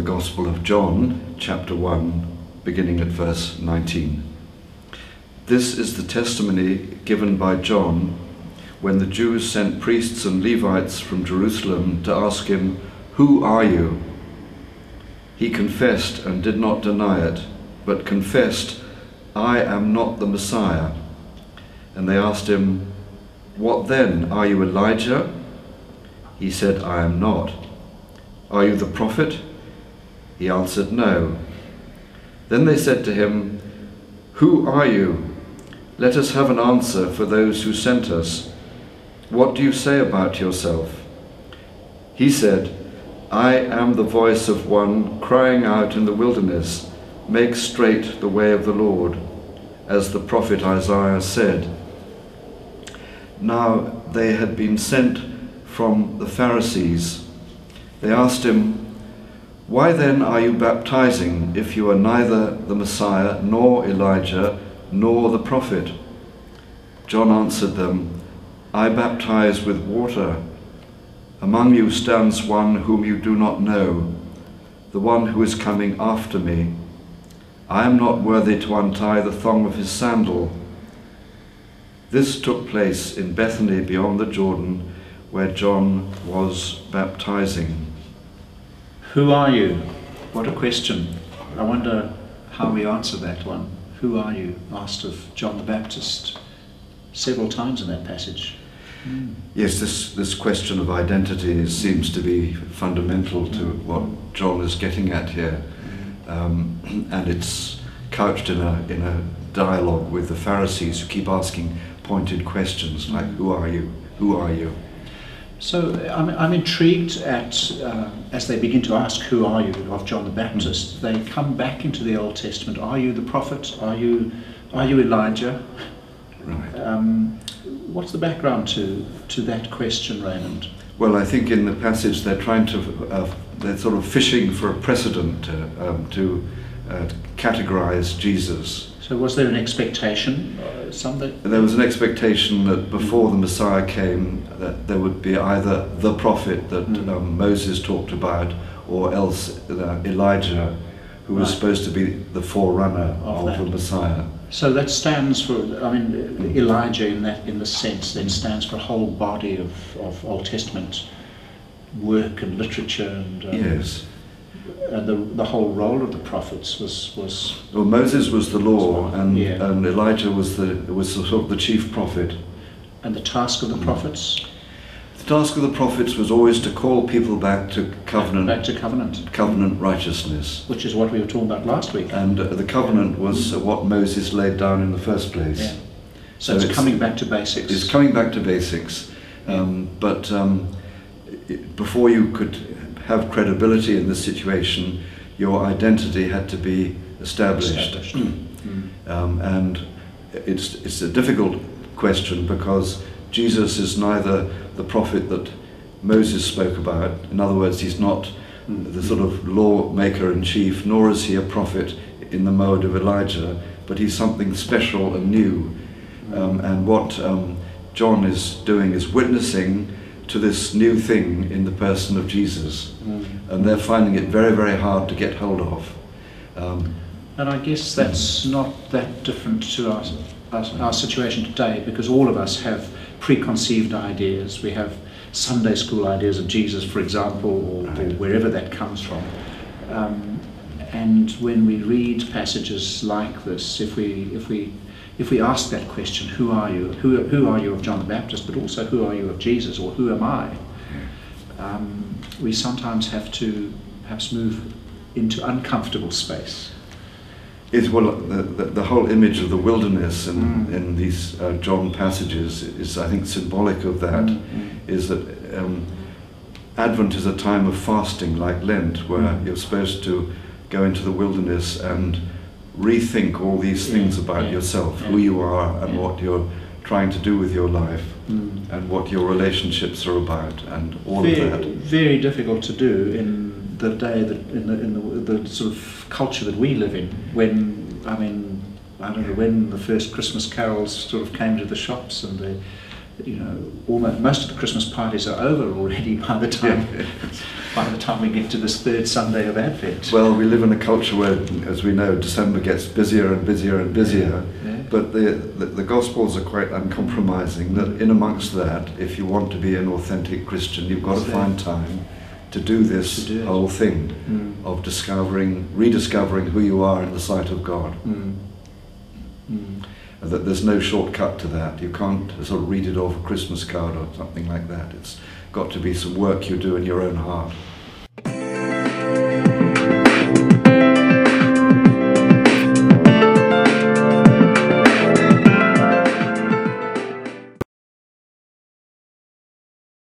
the Gospel of John, chapter 1, beginning at verse 19. This is the testimony given by John when the Jews sent priests and Levites from Jerusalem to ask him, "Who are you?" He confessed and did not deny it, but confessed, "I am not the Messiah." And they asked him, "What then? Are you Elijah?" He said, "I am not." "Are you the prophet?" He answered, "No." Then they said to him, "Who are you? Let us have an answer for those who sent us. What do you say about yourself?" He said, "I am the voice of one crying out in the wilderness, 'Make straight the way of the Lord,' as the prophet Isaiah said." Now they had been sent from the Pharisees. They asked him, "Why then are you baptizing if you are neither the Messiah, nor Elijah, nor the prophet?" John answered them, "I baptize with water. Among you stands one whom you do not know, the one who is coming after me. I am not worthy to untie the thong of his sandal." This took place in Bethany beyond the Jordan, where John was baptizing. Who are you? What a question. I wonder how we answer that one. Who are you? Asked of John the Baptist several times in that passage. Yes, this question of identity seems to be fundamental to what John is getting at here. And it's couched in a dialogue with the Pharisees, who keep asking pointed questions like, "Who are you? Who are you?" So I'm intrigued at, as they begin to ask, "Who are you?" of John the Baptist, they come back into the Old Testament. Are you the prophet? Are you Elijah? Right. What's the background to that question, Raymond? Well, I think in the passage they're trying to, they're sort of fishing for a precedent to categorize Jesus. So was there an expectation? There was an expectation that before the Messiah came, that there would be either the prophet that Moses talked about, or else Elijah, who was supposed to be the forerunner of the Messiah. So that stands for, Elijah in the sense then stands for a whole body of Old Testament work and literature and yes. And the whole role of the prophets was well, Moses was the law, and Elijah was sort of the chief prophet. And the task of the prophets? The task of the prophets was always to call people back to covenant. Back to covenant. Covenant righteousness. Which is what we were talking about last week. And the covenant was what Moses laid down in the first place. Yeah. So it's coming back to basics. It's coming back to basics. But before you could have credibility in this situation, your identity had to be established. And it's a difficult question because Jesus is neither the prophet that Moses spoke about. In other words, he's not the sort of lawmaker in chief, nor is he a prophet in the mode of Elijah, but he's something special and new. And what John is doing is witnessing to this new thing in the person of Jesus. And they're finding it very, very hard to get hold of. And I guess that's not that different to our situation today, because all of us have preconceived ideas. We have Sunday school ideas of Jesus, for example, or wherever that comes from. And when we read passages like this, if we ask that question, who are you? Who are you of John the Baptist, but also who are you of Jesus, or who am I? We sometimes have to perhaps move into uncomfortable space. Well, the whole image of the wilderness in these John passages is, I think, symbolic of that. Is that Advent is a time of fasting, like Lent, where you're supposed to go into the wilderness and rethink all these things about yourself, who you are and what you're trying to do with your life, and what your relationships are about, and all of that. Very difficult to do in the day that in the sort of culture that we live in. When I don't know when the first Christmas carols sort of came to the shops, and you know, almost most of the Christmas parties are over already by the time we get to this third Sunday of Advent. Well, we live in a culture where, as we know, December gets busier and busier and busier. Yeah. But the Gospels are quite uncompromising. That in amongst that, if you want to be an authentic Christian, you've got to find time to do this whole thing of rediscovering who you are in the sight of God. That there's no shortcut to that. You can't sort of read it off a Christmas card or something like that. It's got to be some work you do in your own heart.